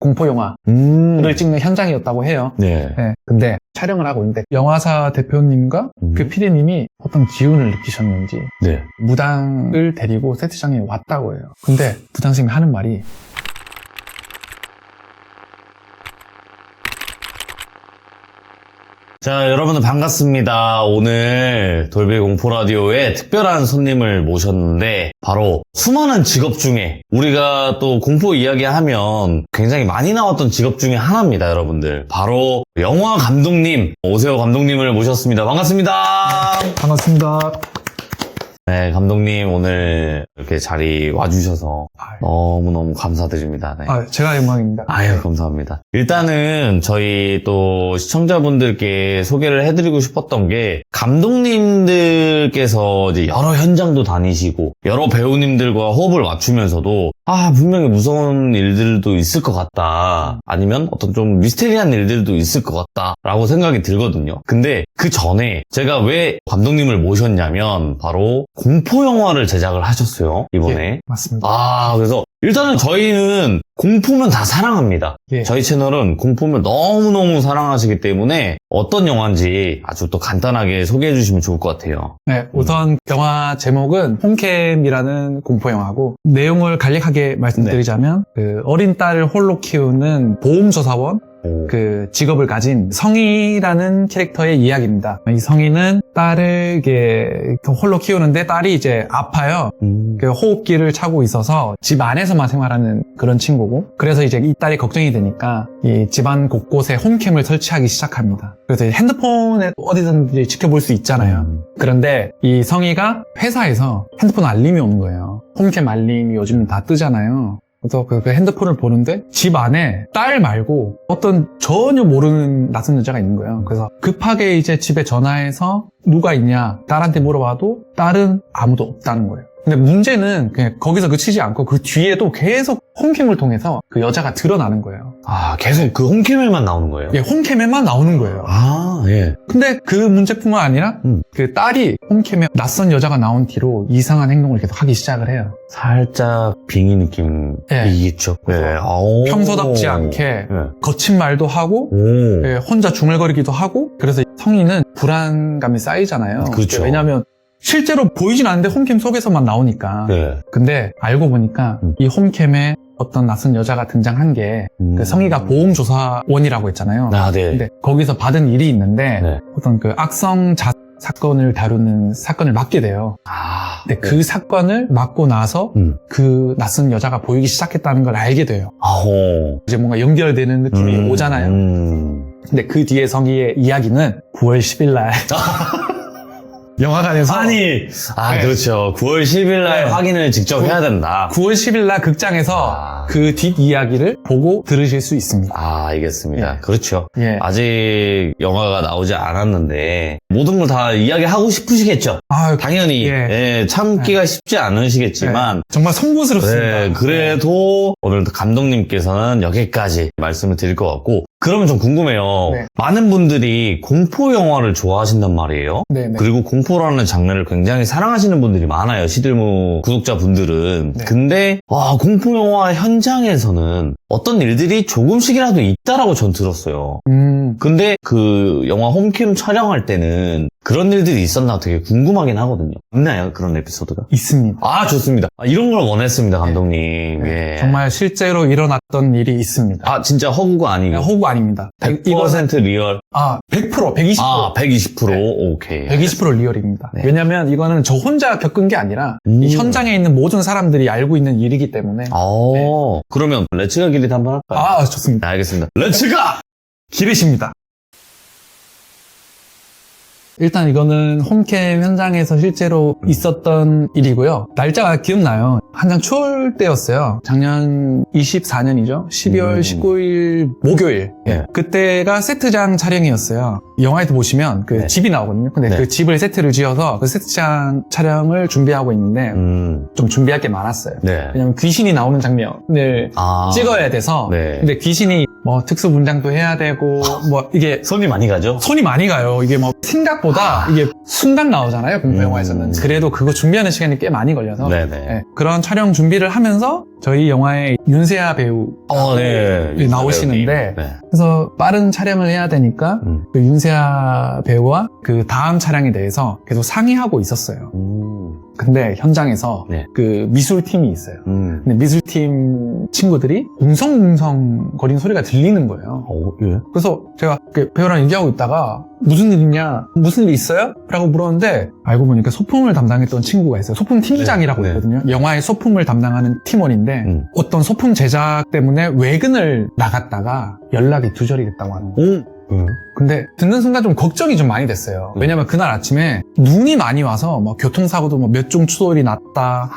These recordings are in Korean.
공포 영화를 찍는 현장이었다고 해요. 네. 네. 근데 촬영을 하고 있는데 영화사 대표님과 그 PD님이 어떤 기운을 느끼셨는지 네. 무당을 데리고 세트장에 왔다고 해요. 근데 무당 선생님이 하는 말이 자, 여러분들 반갑습니다. 오늘 돌비 공포 라디오에 특별한 손님을 모셨는데 바로 수많은 직업 중에 우리가 또 공포 이야기하면 굉장히 많이 나왔던 직업 중에 하나입니다, 여러분들. 바로 영화 감독님, 오세호 감독님을 모셨습니다. 반갑습니다. 반갑습니다. 네, 감독님 오늘 이렇게 자리 와주셔서 너무너무 감사드립니다. 네. 제가 영광입니다. 아유, 감사합니다. 일단은 저희 또 시청자분들께 소개를 해드리고 싶었던 게 감독님들께서 이제 여러 현장도 다니시고 여러 배우님들과 호흡을 맞추면서도 분명히 무서운 일들도 있을 것 같다. 아니면 어떤 좀 미스테리한 일들도 있을 것 같다. 라고 생각이 들거든요. 근데 그 전에 제가 왜 감독님을 모셨냐면 바로 공포영화를 제작을 하셨어요. 이번에. 예, 맞습니다. 그래서 일단은 저희는 공포면 다 사랑합니다. 예. 저희 채널은 공포면 너무너무 사랑하시기 때문에 어떤 영화인지 아주 또 간단하게 소개해 주시면 좋을 것 같아요. 네, 우선 영화 제목은 홈캠이라는 공포 영화고 내용을 간략하게 말씀드리자면 그 어린 딸을 홀로 키우는 보험조사원 그 직업을 가진 성희라는 캐릭터의 이야기입니다. 이 성희는 딸을 이게 홀로 키우는데 딸이 이제 아파요. 그 호흡기를 차고 있어서 집 안에서만 생활하는 그런 친구고, 그래서 이제 이 딸이 걱정이 되니까 이 집안 곳곳에 홈캠을 설치하기 시작합니다. 그래서 핸드폰에 어디든지 지켜볼 수 있잖아요. 그런데 이 성희가 회사에서 핸드폰 알림이 오는 거예요. 홈캠 알림이 요즘 다 뜨잖아요. 그래서 그 핸드폰을 보는데 집 안에 딸 말고 어떤 전혀 모르는 낯선 여자가 있는 거예요. 그래서 급하게 이제 집에 전화해서 누가 있냐 딸한테 물어봐도 딸은 아무도 없다는 거예요. 근데 문제는 그냥 거기서 그치지 않고 그 뒤에도 계속 홈캠을 통해서 그 여자가 드러나는 거예요. 계속 그 홈캠에만 나오는 거예요? 예, 홈캠에만 나오는 거예요. 예. 근데 그 문제뿐만 아니라 그 딸이 홈캠에 낯선 여자가 나온 뒤로 이상한 행동을 계속 하기 시작을 해요. 살짝 빙의 느낌이겠죠. 네. 평소답지 않게 거친 말도 하고 혼자 중얼거리기도 하고, 그래서 성희는 불안감이 쌓이잖아요. 그렇죠. 왜냐하면 실제로 보이진 않는데 홈캠 속에서만 나오니까. 네. 근데 알고 보니까 이 홈캠에 어떤 낯선 여자가 등장한 게 그 성희가 보험조사원이라고 했잖아요. 네. 근데 거기서 받은 일이 있는데 네. 어떤 그 악성 사건을 다루는 사건을 맡게 돼요. 근데 그 사건을 맡고 나서 그 낯선 여자가 보이기 시작했다는 걸 알게 돼요. 이제 뭔가 연결되는 느낌이 오잖아요. 근데 그 뒤에 성희의 이야기는 9월 10일 날 영화관에서 그렇죠. 9월 10일 날 확인을 직접 해야 된다. 9월 10일 날 극장에서 그 뒷이야기를 보고 들으실 수 있습니다. 알겠습니다. 그렇죠. 예. 아직 영화가 나오지 않았는데 모든 걸 다 이야기하고 싶으시겠죠. 당연히 참기가 쉽지 않으시겠지만 정말 송구스럽습니다. 그래도 오늘 감독님께서는 여기까지 말씀을 드릴 것 같고, 그러면 좀 궁금해요. 많은 분들이 공포 영화를 좋아하신단 말이에요. 그리고 공포라는 장르를 굉장히 사랑하시는 분들이 많아요. 시들무 구독자분들은. 근데 공포 영화 현장에서는 어떤 일들이 조금씩이라도 있다라고 전 들었어요. 근데 그 영화 홈캠 촬영할 때는 그런 일들이 있었나 되게 궁금하긴 하거든요. 있나요? 그런 에피소드가? 있습니다. 좋습니다. 이런 걸 원했습니다, 감독님. 예. 정말 실제로 일어났던 일이 있습니다. 진짜 허구가 아니고? 허구 아닙니다. 100% 리얼? 100%, 120%. 120%? 오케이. 120% 리얼입니다. 왜냐면 이거는 저 혼자 겪은 게 아니라 이 현장에 있는 모든 사람들이 알고 있는 일이기 때문에. 그러면 렛츠가 기릿 한번 할까요? 좋습니다. 알겠습니다. 렛츠가! 기릿입니다. 일단 이거는 홈캠 현장에서 실제로 있었던 일이고요. 날짜가 기억나요. 한창 추울 때였어요. 작년 24년이죠. 12월 19일 목요일. 그때가 세트장 촬영이었어요. 영화에도 보시면 그 집이 나오거든요. 근데 그 집을 세트를 지어서 그 세트장 촬영을 준비하고 있는데 좀 준비할 게 많았어요. 왜냐면 귀신이 나오는 장면을 찍어야 돼서. 근데 귀신이 뭐 특수 분장도 해야 되고 뭐 이게 손이 많이 가죠? 손이 많이 가요. 이게 뭐 생각보다 이게 순간 나오잖아요. 공포 영화에서는. 그래도 그거 준비하는 시간이 꽤 많이 걸려서 네네. 네, 그런 촬영 준비를 하면서 저희 영화에 윤세아 배우 네. 나오시는데 네. 그래서 빠른 촬영을 해야 되니까 그 윤세아 배우와 그 다음 촬영에 대해서 계속 상의하고 있었어요. 근데 현장에서 네. 그 미술팀이 있어요. 음. 근데 미술팀 친구들이 웅성웅성 거리는 소리가 들리는 거예요. 예. 그래서 제가 그 배우랑 얘기하고 있다가 무슨 일 있냐? 무슨 일 있어요? 라고 물었는데 알고 보니까 소품을 담당했던 친구가 있어요. 소품 팀장이라고 네. 있거든요. 영화의 소품을 담당하는 팀원인데 어떤 소품 제작 때문에 외근을 나갔다가 연락이 두절이 됐다고 하는 거예요. 근데 듣는 순간 좀 걱정이 좀 많이 됐어요. 왜냐면 그날 아침에 눈이 많이 와서 뭐 교통사고도 뭐 몇 종 추돌이 났다.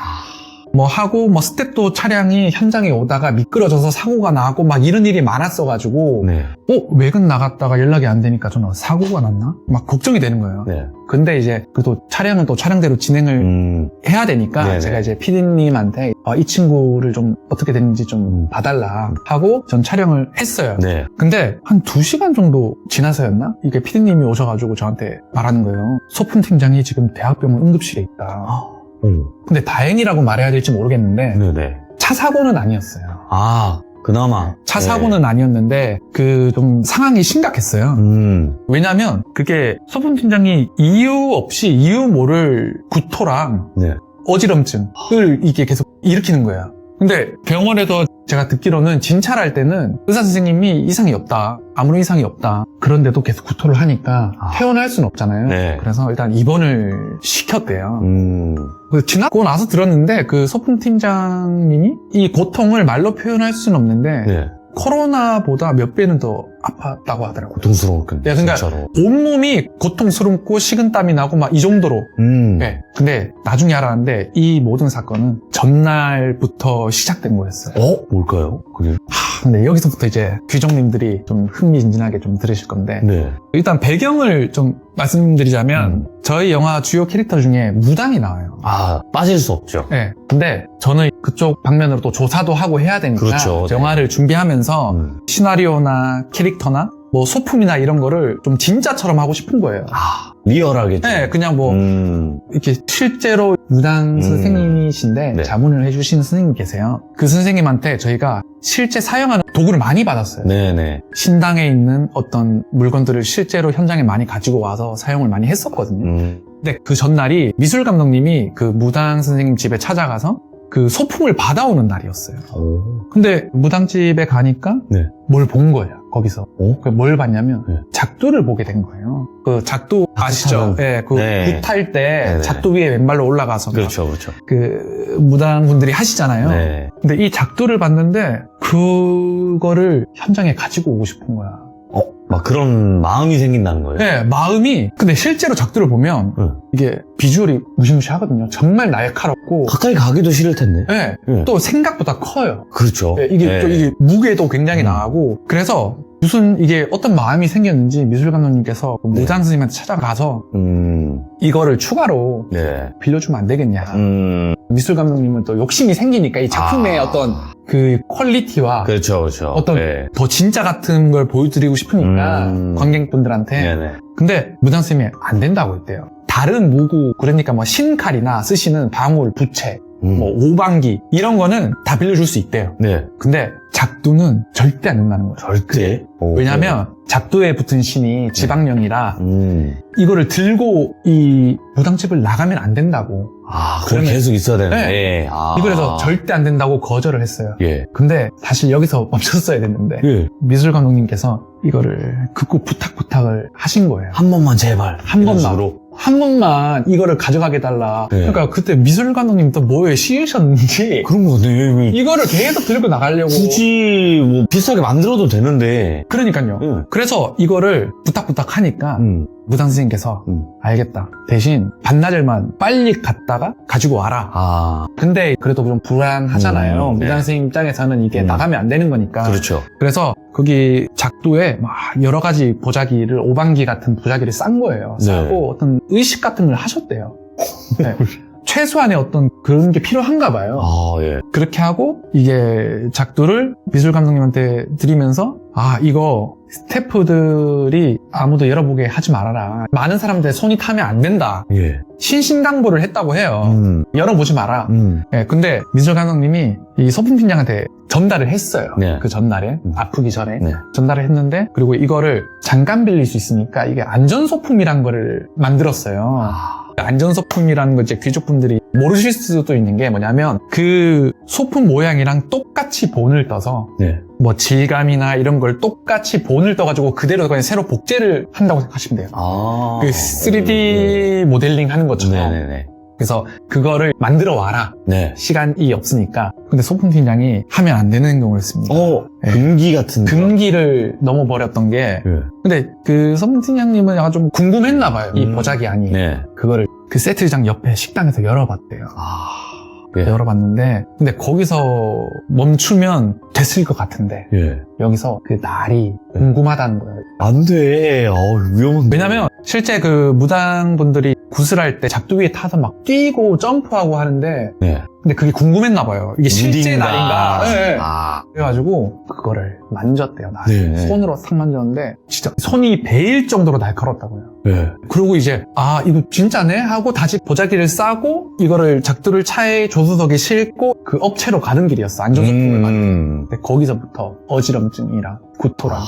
뭐 하고 뭐 스텝도 차량이 현장에 오다가 미끄러져서 사고가 나고 막 이런 일이 많았어가지고 네. 외근 나갔다가 연락이 안 되니까 저는 사고가 났나? 막 걱정이 되는 거예요. 네. 근데 이제 그래도 촬영은 또 촬영대로 진행을 해야 되니까 네네. 제가 이제 PD님한테 이 친구를 좀 어떻게 됐는지 좀 봐달라 하고 전 촬영을 했어요. 네. 근데 한 2시간 정도 지나서였나? 이게 PD님이 오셔가지고 저한테 말하는 거예요. 소품 팀장이 지금 대학병원 응급실에 있다. 근데 다행이라고 말해야 될지 모르겠는데 네네. 차 사고는 아니었어요. 아, 그나마. 차 사고는 아니었는데 그 좀 상황이 심각했어요. 왜냐면 그게 소품 팀장이 이유 없이 이유 모를 구토랑 네. 어지럼증을 이게 계속 일으키는 거예요. 근데 병원에서 제가 듣기로는 진찰할 때는 의사 선생님이 이상이 없다. 아무런 이상이 없다. 그런데도 계속 구토를 하니까 퇴원할 수는 없잖아요. 네. 그래서 일단 입원을 시켰대요. 그래서 지나고 나서 들었는데 그 소품 팀장님이 이 고통을 말로 표현할 수는 없는데 네. 코로나보다 몇 배는 더 아팠다고 하더라고요. 고통스러울 건데. 네, 그러니까 진짜로. 온몸이 고통스럽고 식은땀이 나고 막 이 정도로. 네. 근데 나중에 알았는데 이 모든 사건은 전날부터 시작된 거였어요. 뭘까요? 그게? 근데 여기서부터 이제 귀족님들이 좀 흥미진진하게 좀 들으실 건데 네. 일단 배경을 좀 말씀드리자면 저희 영화 주요 캐릭터 중에 무당이 나와요. 아, 빠질 수 없죠. 네. 근데 저는 그쪽 방면으로 또 조사도 하고 해야 되니까 그렇죠. 네. 영화를 준비하면서 시나리오나 캐릭터나 뭐 소품이나 이런 거를 좀 진짜처럼 하고 싶은 거예요. 리얼하게. 네, 그냥 뭐 이렇게 실제로 무당 선생님이신데 네. 자문을 해주신 선생님 계세요. 그 선생님한테 저희가 실제 사용하는 도구를 많이 받았어요. 네네. 신당에 있는 어떤 물건들을 실제로 현장에 많이 가지고 와서 사용을 많이 했었거든요. 근데 그 전날이 미술 감독님이 그 무당 선생님 집에 찾아가서 그 소품을 받아오는 날이었어요. 근데 무당집에 가니까 네. 뭘 본 거예요. 거기서. 뭘 봤냐면 작두를 보게 된 거예요. 그 작두 아시죠? 네, 그 굿할 때 네네. 작두 위에 왼발로 올라가서 그렇죠, 그렇죠. 그 무당분들이 하시잖아요. 네. 근데 이 작두를 봤는데 그거를 현장에 가지고 오고 싶은 거야. 막 그런 마음이 생긴다는 거예요? 네, 마음이. 근데 실제로 작두를 보면 이게 비주얼이 무시무시하거든요. 정말 날카롭고. 가까이 가기도 싫을 텐데. 네, 또 생각보다 커요. 그렇죠. 네, 이게 또 이게 무게도 굉장히 나가고. 그래서 무슨 이게 어떤 마음이 생겼는지 미술 감독님께서 무당 선생님한테 찾아가서 이거를 추가로 빌려주면 안 되겠냐. 미술 감독님은 또 욕심이 생기니까 이 작품의 어떤 그 퀄리티와 그렇죠, 그렇죠. 어떤 더 진짜 같은 걸 보여드리고 싶으니까 관객분들한테. 네네. 근데 무당 선생님이 안 된다고 했대요. 다른 무구, 그러니까 뭐 신칼이나 쓰시는 방울, 부채, 뭐 오방기 이런 거는 다 빌려줄 수 있대요. 네. 근데 작두는 절대 안 된다는 거예요. 절대? 왜냐면 작두에 붙은 신이 지방령이라 이거를 들고 이 무당집을 나가면 안 된다고. 그럼 계속 있어야 되는데. 네. 이거래서 절대 안 된다고 거절을 했어요. 예. 근데 사실 여기서 멈췄어야 됐는데 미술 감독님께서 이거를 극구 부탁을 하신 거예요. 한 번만 제발. 한 번만 이거를 가져가게 해달라. 그러니까 그때 미술 감독님 또 뭐에 씌우셨는지 그런 거네. 이거를 계속 들고 나가려고. 굳이 뭐 비싸게 만들어도 되는데. 그러니까요. 그래서 이거를 부탁하니까 무당 선생님께서 알겠다. 대신 반나절만 빨리 갔다가 가지고 와라. 근데 그래도 좀 불안하잖아요. 무당 선생님 입장에서는 이게 나가면 안 되는 거니까. 그렇죠. 그래서 거기 작두에 막 여러 가지 보자기를, 오방기 같은 보자기를 싼 거예요. 싸고 어떤 의식 같은 걸 하셨대요. 네. 최소한의 어떤 그런 게 필요한가 봐요. 아, 예. 그렇게 하고 이게 작두를 미술 감독님한테 드리면서 이거 스태프들이 아무도 열어보게 하지 말아라. 많은 사람들 손이 타면 안 된다. 예. 신신당부를 했다고 해요. 열어보지 마라. 예, 근데 미술 감독님이 이 소품팀장한테 전달을 했어요. 네. 그 전날에 아프기 전에 네. 전달을 했는데 그리고 이거를 잠깐 빌릴 수 있으니까 이게 안전소품이란 거를 만들었어요. 안전소품이라는 거 이제 귀족분들이 모르실 수도 있는 게 뭐냐면 그 소품 모양이랑 똑같이 본을 떠서 네. 뭐 질감이나 이런 걸 똑같이 본을 떠가지고 그대로 그냥 새로 복제를 한다고 생각하시면 돼요. 그 3D 모델링 하는 것처럼. 네네네. 그래서 그거를 만들어 와라. 네. 시간이 없으니까. 근데 소품팀장이 하면 안 되는 행동을 했습니다. 네. 금기 같은 거. 금기를 넘어버렸던 게. 네. 근데 그 소품팀장님은 약간 좀 궁금했나 봐요. 이 보자기 안이. 네. 그거를 그 세트장 옆에 식당에서 열어봤대요. 예. 열어봤는데 근데 거기서 멈추면 됐을 것 같은데 예. 여기서 그 날이 궁금하다는 거예요. 안 돼. 위험한데. 왜냐면 실제 그 무당분들이 구슬할 때 작두 위에 타서 막 뛰고 점프하고 하는데 네. 근데 그게 궁금했나 봐요. 이게 실제 일인가. 날인가. 네. 아. 그래가지고 그거를 만졌대요. 날을. 네. 손으로 싹 만졌는데 진짜 손이 베일 정도로 날카롭다고요. 네. 그리고 이제 이거 진짜네 하고 다시 보자기를 싸고 이거를 작두를 차에 조수석에 싣고 그 업체로 가는 길이었어. 안전소품을 만드는. 근데 거기서부터 어지럼증이랑 구토랑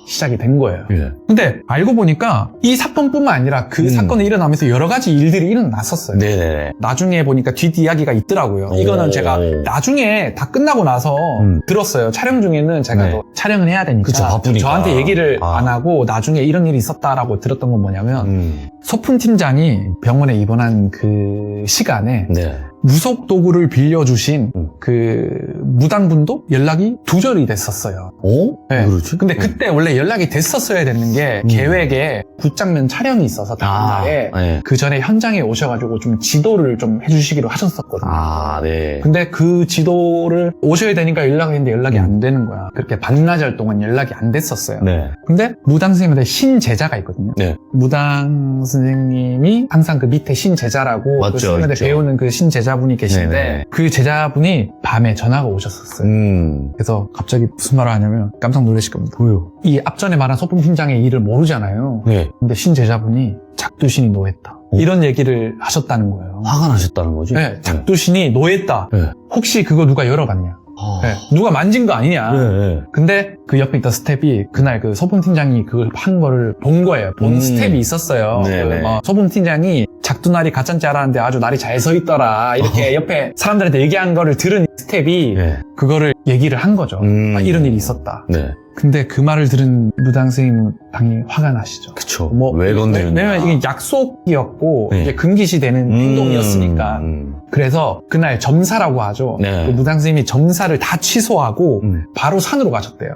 시작이 된 거예요. 예. 근데 알고 보니까 이 사건뿐만 아니라 그 사건이 일어나면서 여러 가지 일들이 일어났었어요. 네네네. 나중에 보니까 뒷이야기가 있더라고요. 이거는 제가 나중에 다 끝나고 나서 들었어요. 촬영 중에는 제가 네. 또 촬영을 해야 되니까 그쵸, 바쁘니까. 저한테 얘기를 안 하고 나중에 이런 일이 있었다라고 들었던 건 뭐냐면 소품팀장이 병원에 입원한 그 시간에 네. 무속 도구를 빌려주신 그 무당분도 연락이 두절이 됐었어요. 네. 그렇지? 근데 그때 원래 연락이 됐었어야 되는 게 계획에 굿장면 촬영이 있어서 다음 날에 네. 그 전에 현장에 오셔가지고 좀 지도를 좀 해주시기로 하셨었거든요. 네. 근데 그 지도를 오셔야 되니까 연락을 했는데 연락이 안 되는 거야. 그렇게 반나절 동안 연락이 안 됐었어요. 네. 근데 무당 선생님한테 신제자가 있거든요. 네. 무당 선생님이 항상 그 밑에 신제자라고 맞죠, 그 선생님한테 있죠. 배우는 그 신제자분이 계신데 네네. 그 제자분이 밤에 전화가 오셨었어요. 그래서 갑자기 무슨 말을 하냐면 깜짝 놀라실 겁니다. 왜요? 이 앞전에 말한 소품팀장의 일을 모르잖아요. 네. 근데 신제자분이 작두신이 노했다. 이런 얘기를 하셨다는 거예요. 화가 나셨다는 거지? 네, 작두신이 노했다. 네. 혹시 그거 누가 열어봤냐? 네, 누가 만진 거 아니냐? 네. 근데 그 옆에 있던 스텝이 그날 그 소품팀장이 그걸 한 거를 본 거예요. 본 스텝이 있었어요. 네네. 소품팀장이 작두날이 가짜인지 알았는데 아주 날이 잘 서 있더라. 이렇게 옆에 사람들한테 얘기한 거를 들은 스텝이 네. 그거를 얘기를 한 거죠. 이런 일이 있었다. 네. 근데 그 말을 들은 무당 선생님은 당연히 화가 나시죠. 그쵸. 왜 건드렸냐. 왜냐면 이게 약속이었고 네. 이제 금기시 되는 행동이었으니까. 그래서 그날 점사라고 하죠. 네. 그 무당 선생님이 점사를 다 취소하고 바로 산으로 가셨대요.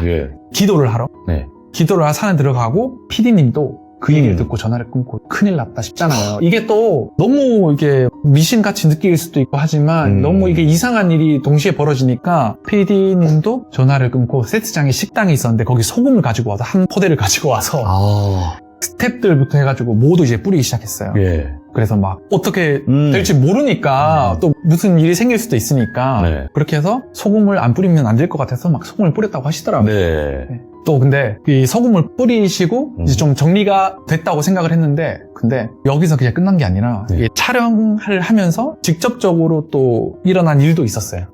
예. 기도를 하러. 네. 기도를 하러 산에 들어가고 PD님도 그 얘기를 듣고 전화를 끊고 큰일 났다 싶잖아요. 이게 또 너무 이게 미신같이 느낄 수도 있고 하지만 너무 이게 이상한 일이 동시에 벌어지니까 PD님도 전화를 끊고 세트장에 식당이 있었는데 거기 소금을 가지고 와서 한 포대를 가지고 와서 스태프들부터 해가지고 모두 이제 뿌리기 시작했어요. 예. 그래서 막 어떻게 될지 모르니까 또 무슨 일이 생길 수도 있으니까 네. 그렇게 해서 소금을 안 뿌리면 안 될 것 같아서 막 소금을 뿌렸다고 하시더라고요. 네. 또 근데 이 소금을 뿌리시고 이제 좀 정리가 됐다고 생각을 했는데 근데 여기서 그냥 끝난 게 아니라 네. 이 촬영을 하면서 직접적으로 또 일어난 일도 있었어요.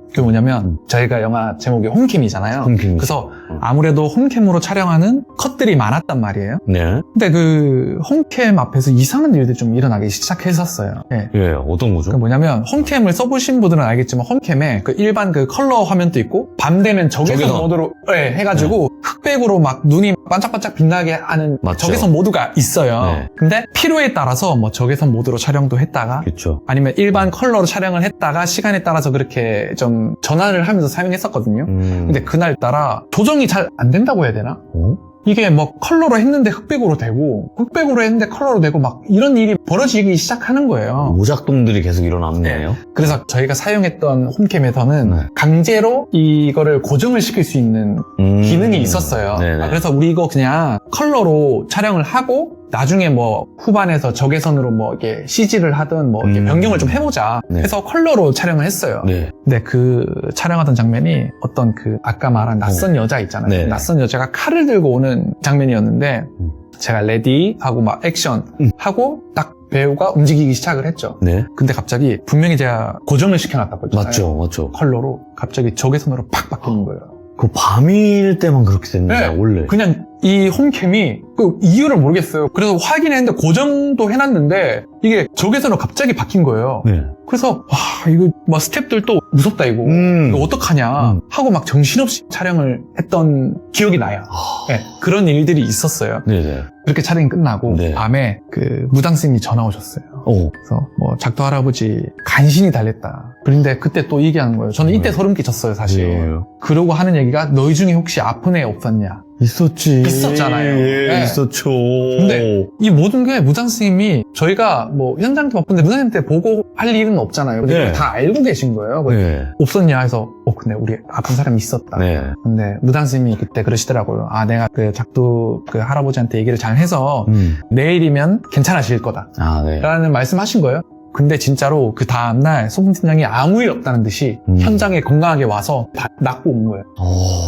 그게 뭐냐면 저희가 영화 제목이 홈캠이잖아요. 홈캠. 그래서 아무래도 홈캠으로 촬영하는 컷들이 많았단 말이에요. 네. 근데 그 홈캠 앞에서 이상한 일들이 좀 일어나기 시작했었어요. 네. 예, 어떤 거죠? 그 뭐냐면 홈캠을 써보신 분들은 알겠지만 홈캠에 그 일반 그 컬러 화면도 있고 밤 되면 적외선 적외선. 모드로 해가지고 흑백으로 막 눈이 반짝반짝 빛나게 하는 맞죠. 적외선 모드가 있어요. 네. 근데 필요에 따라서 뭐 적외선 모드로 촬영도 했다가 그렇죠. 아니면 일반 컬러로 촬영을 했다가 시간에 따라서 그렇게 좀 전환을 하면서 사용했었거든요. 근데 그날따라 조정이 잘 안 된다고 해야 되나? 이게 뭐 컬러로 했는데 흑백으로 되고 흑백으로 했는데 컬러로 되고 막 이런 일이 벌어지기 시작하는 거예요. 오작동들이 계속 일어났네요. 그래서 저희가 사용했던 홈캠에서는 네. 강제로 이거를 고정을 시킬 수 있는 기능이 있었어요. 네네. 그래서 우리 이거 그냥 컬러로 촬영을 하고 나중에 뭐 후반에서 적외선으로 뭐 이렇게 CG를 하든 뭐 이렇게 변경을 좀 해보자 네. 해서 컬러로 촬영을 했어요. 네. 근데 그 촬영하던 장면이 어떤 그 아까 말한 낯선 여자 있잖아요. 네. 낯선 여자가 칼을 들고 오는 장면이었는데 제가 레디 하고 막 액션 하고 딱 배우가 움직이기 시작을 했죠. 네. 근데 갑자기 분명히 제가 고정을 시켜놨다고 했잖아요. 맞죠. 컬러로 갑자기 적외선으로 팍 바뀌는 거예요. 그 밤일 때만 그렇게 됐는데, 네. 원래. 그냥 이 홈캠이 그 이유를 모르겠어요. 그래서 확인했는데 고정도 해놨는데 이게 적외선으로 갑자기 바뀐 거예요. 네. 그래서 와 이거 막 스태프들도 무섭다 이거 이거 어떡하냐 하고 막 정신없이 촬영을 했던 기억이 나요. 네, 그런 일들이 있었어요. 네네. 그렇게 촬영이 끝나고 네. 밤에 그 무당스님이 전화 오셨어요. 그래서 뭐 작두 할아버지 간신히 달랬다. 그런데 그때 또 얘기하는 거예요. 저는 이때 소름 끼쳤어요 사실. 네. 그러고 하는 얘기가 너희 중에 혹시 아픈 애 없었냐. 있었지. 있었잖아요. 예, 네. 있었죠. 근데 이 모든 게 무당스님이 저희가 뭐 현장도 바쁜데 무당님한테 보고 할 일은 없잖아요. 근데 네. 다 알고 계신 거예요. 네. 없었냐 해서 근데 우리 아픈 사람이 있었다. 네. 근데 무당스님이 그때 그러시더라고요. 아 내가 그 작두 그 할아버지한테 얘기를 잘 해서 내일이면 괜찮아질 거다 아, 네. 라는 말씀하신 거예요. 근데 진짜로 그 다음날 소금팀장이 아무 일 없다는 듯이 현장에 건강하게 와서 다 낫고 온 거예요.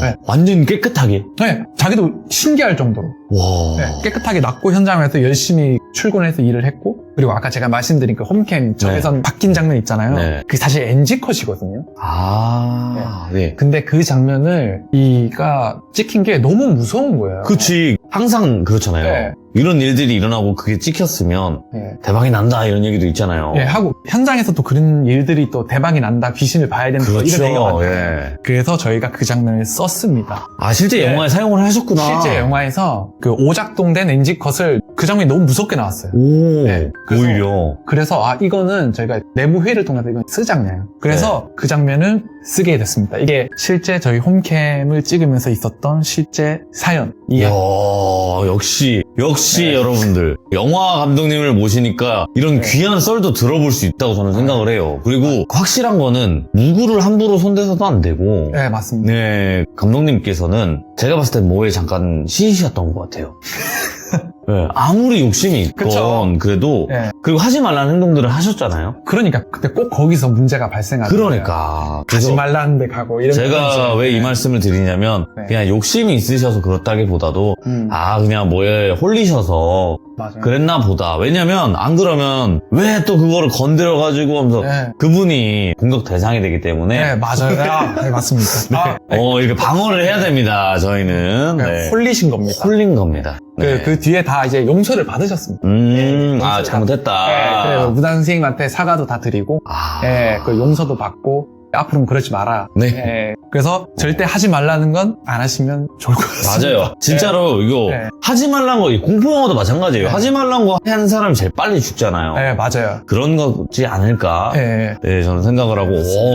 네. 완전 깨끗하게. 네, 자기도 신기할 정도로. 와. 네, 깨끗하게 낫고 현장에서 열심히 출근해서 일을 했고, 그리고 아까 제가 말씀드린 그 홈캠 적외선 바뀐 장면 있잖아요. 네. 그게 사실 NG컷이거든요. 아, 네. 근데 그 장면을 이가 찍힌 게 너무 무서운 거예요. 그치. 항상 그렇잖아요. 네. 이런 일들이 일어나고 그게 찍혔으면 네. 대박이 난다 이런 얘기도 있잖아요. 예, 하고 현장에서 또 그런 일들이 또 대박이 난다, 귀신을 봐야 된다, 그렇죠. 이런 얘기가 많아요. 예. 그래서 저희가 그 장면을 썼습니다. 아, 실제 네. 영화에 사용을 하셨구나. 실제 영화에서 그 오작동된 NG컷을 그 장면이 너무 무섭게 나왔어요. 오, 네, 그래서- 오히려. 그래서 이거는 저희가 내부 회의를 통해서 이건 쓰자냐. 그래서 그 장면을 쓰게 됐습니다. 이게 실제 저희 홈캠을 찍으면서 있었던 실제 사연. 이야, 역시 네. 여러분들. 영화 감독님을 모시니까 이런 네. 귀한 썰도 들어볼 수 있다고 저는 생각을 해요. 그리고 확실한 거는 누구를 함부로 손대서도 안 되고. 네, 맞습니다. 네, 감독님께서는 제가 봤을 땐 뭐에 잠깐 신이셨던 것 같아요. 네, 아무리 욕심이 있건 그쵸. 그래도 네. 그리고 하지 말라는 행동들을 하셨잖아요. 그러니까 그때 꼭 거기서 문제가 발생하는 거예요. 그러니까 가지 말라는데 가고 이런 제가 왜 이 말씀을 드리냐면 네. 그냥 욕심이 있으셔서 그렇다기보다도 음, 그냥 뭐에 홀리셔서 맞아요. 그랬나 보다. 왜냐면 안 그러면 왜 또 그거를 건드려가지고 하면서 네. 그분이 공격 대상이 되기 때문에 네, 맞아요. 네, 맞습니다. 이렇게 방어를 해야 됩니다. 저희는 네, 홀리신 겁니다. 홀린 겁니다. 네. 그 뒤에 다 이제 용서를 받으셨습니다. 아, 잘못했다. 네, 그래서 무당 선생님한테 사과도 다 드리고, 아. 네, 그 용서도 받고, 앞으로는 그러지 마라. 네. 네, 그래서 절대 하지 말라는 건 안 하시면 좋을 것 같습니다. 맞아요. 진짜로 이거 네. 하지 말란 거 공포 영화도 마찬가지예요. 네. 하지 말란 거 하는 사람이 제일 빨리 죽잖아요. 네, 맞아요. 그런 거지 않을까? 네, 네, 저는 생각을 하고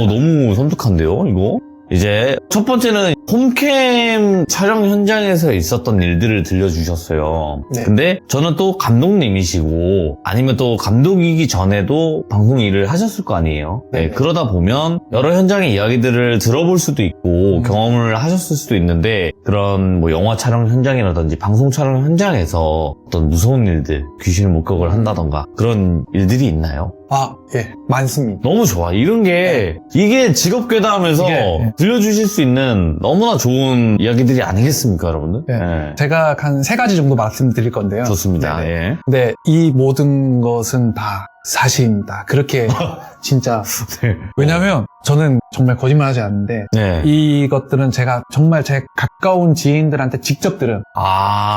너무 섬뜩한데요, 이거? 이제 첫 번째는 홈캠 촬영 현장에서 있었던 일들을 들려주셨어요. 네. 근데 저는 또 감독님이시고 아니면 또 감독이기 전에도 방송 일을 하셨을 거 아니에요. 네, 네. 그러다 보면 여러 현장의 이야기들을 들어볼 수도 있고 경험을 하셨을 수도 있는데 그런 뭐 영화 촬영 현장이라든지 방송 촬영 현장에서 어떤 무서운 일들, 귀신을 목격을 한다던가 그런 일들이 있나요? 예, 많습니다. 너무 좋아. 이런 게, 이게 직업괴담에서 이게, 들려주실 수 있는 너무나 좋은 이야기들이 아니겠습니까, 여러분들? 네. 네. 제가 한 3가지 정도 말씀드릴 건데요. 좋습니다. 네. 예. 근데 이 모든 것은 다 사실입니다. 그렇게 진짜. 네. 왜냐면 저는 정말 거짓말하지 않는데 네. 이것들은 제가 정말 제 가까운 지인들한테 직접 들은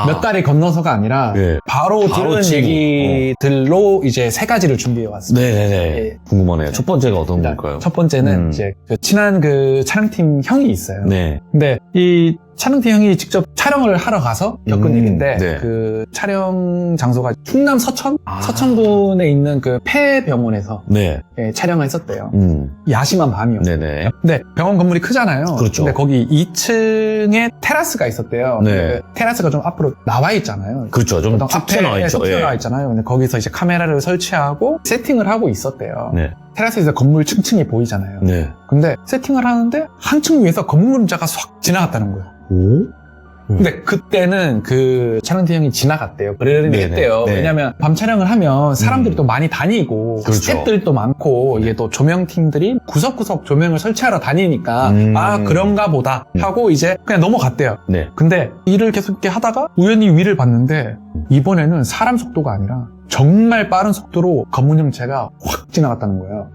몇 달이 건너서가 아니라 네. 바로 들은 치고. 얘기들로 이제 3가지를 준비해 왔습니다. 네네네. 예. 궁금하네요. 첫 번째가 어떤 걸까요? 첫 번째는 이제 그 친한 그 촬영팀 형이 있어요. 네. 근데 이 촬영팀 형이 직접 촬영을 하러 가서 겪은 일인데 네. 그 촬영 장소가 충남 서천? 아. 서천군에 있는 그 폐병원에서 네. 촬영을 했었대요. 음. 야심한 밤이었어요. 네네. 근데 병원 건물이 크잖아요. 그렇죠. 근데 거기 2층에 테라스가 있었대요. 네. 근데 테라스가 좀 앞으로 나와 있잖아요. 그렇죠. 좀 보통 툭 앞에 튀어나와 있죠. 툭 예. 튀어나와 있잖아요. 근데 거기서 이제 카메라를 설치하고 세팅을 하고 있었대요. 네. 테라스에서 건물 층층이 보이잖아요. 네. 근데 세팅을 하는데 한층 위에서 검은 그림자가 확 지나갔다는 거예요. 오? 근데 그때는 그 촬영팀 형이 지나갔대요. 그러려니 네네. 했대요. 네. 왜냐면 밤 촬영을 하면 사람들이 또 많이 다니고 그렇죠. 스태프들도 많고 이게 또 조명팀들이 구석구석 조명을 설치하러 다니니까 아 그런가 보다 하고 이제 그냥 넘어갔대요. 네. 근데 일을 계속 이렇게 하다가 우연히 위를 봤는데 이번에는 사람 속도가 아니라 정말 빠른 속도로 검문 형체가 확 지나갔다는 거예요.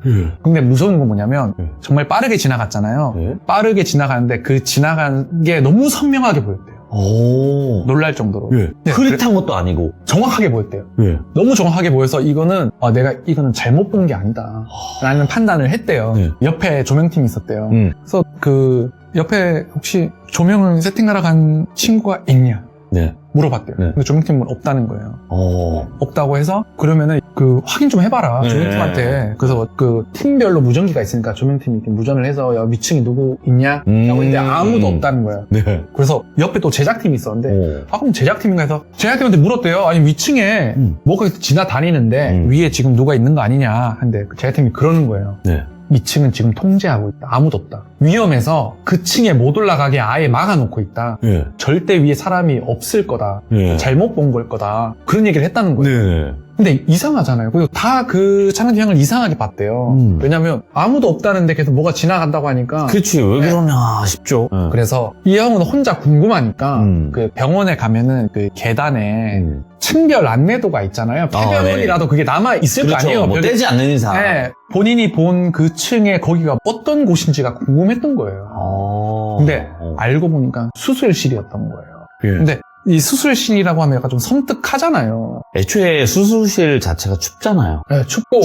근데 무서운 건 뭐냐면 정말 빠르게 지나갔잖아요. 네. 빠르게 지나가는데 그 지나간 게 너무 선명하게 보였대요. 오. 놀랄 정도로. 예. 흐릿한 것도 아니고. 정확하게 보였대요. 예. 너무 정확하게 보여서 이거는 내가 이거는 잘못 본 게 아니다 라는 판단을 했대요. 네. 옆에 조명팀이 있었대요. 음. 그래서 그 옆에 혹시 조명을 세팅하러 간 친구가 있냐 네. 물어봤대요. 네. 근데 조명팀은 없다는 거예요. 어. 없다고 해서 그러면은 그 확인 좀 해봐라 네. 조명팀한테. 그래서 그 팀별로 무전기가 있으니까 조명팀이 이렇게 무전을 해서 야, 위층에 누구 있냐 라고 했는데 아무도 없다는 거예요. 네. 그래서 옆에 또 제작팀이 있었는데 오. 아 그럼 제작팀인가 해서 제작팀한테 물었대요. 아니 위층에 뭐가 지나다니는데 위에 지금 누가 있는 거 아니냐 근데 그 제작팀이 그러는 거예요. 네. 2층은 지금 통제하고 있다. 아무도 없다. 위험해서 그 층에 못 올라가게 아예 막아놓고 있다. 예. 절대 위에 사람이 없을 거다. 예. 잘못 본 걸 거다. 그런 얘기를 했다는 거예요. 네. 근데 이상하잖아요. 그리고 다 그 촬영팀 형을 이상하게 봤대요. 왜냐면 아무도 없다는데 계속 뭐가 지나간다고 하니까. 그치, 왜 그러냐 싶죠. 네. 그래서 이 형은 혼자 궁금하니까 그 병원에 가면은 그 계단에 층별 안내도가 있잖아요. 폐병원이라도 그게 남아 있을 그렇죠. 거 아니에요. 뭐 떼지 않는 이상. 네, 본인이 본 그 층에 거기가 어떤 곳인지가 궁금했던 거예요. 근데 알고 보니까 수술실이었던 거예요. 예. 근데 이 수술실이라고 하면 약간 좀 섬뜩하잖아요. 애초에 수술실 자체가 춥잖아요. 네, 춥고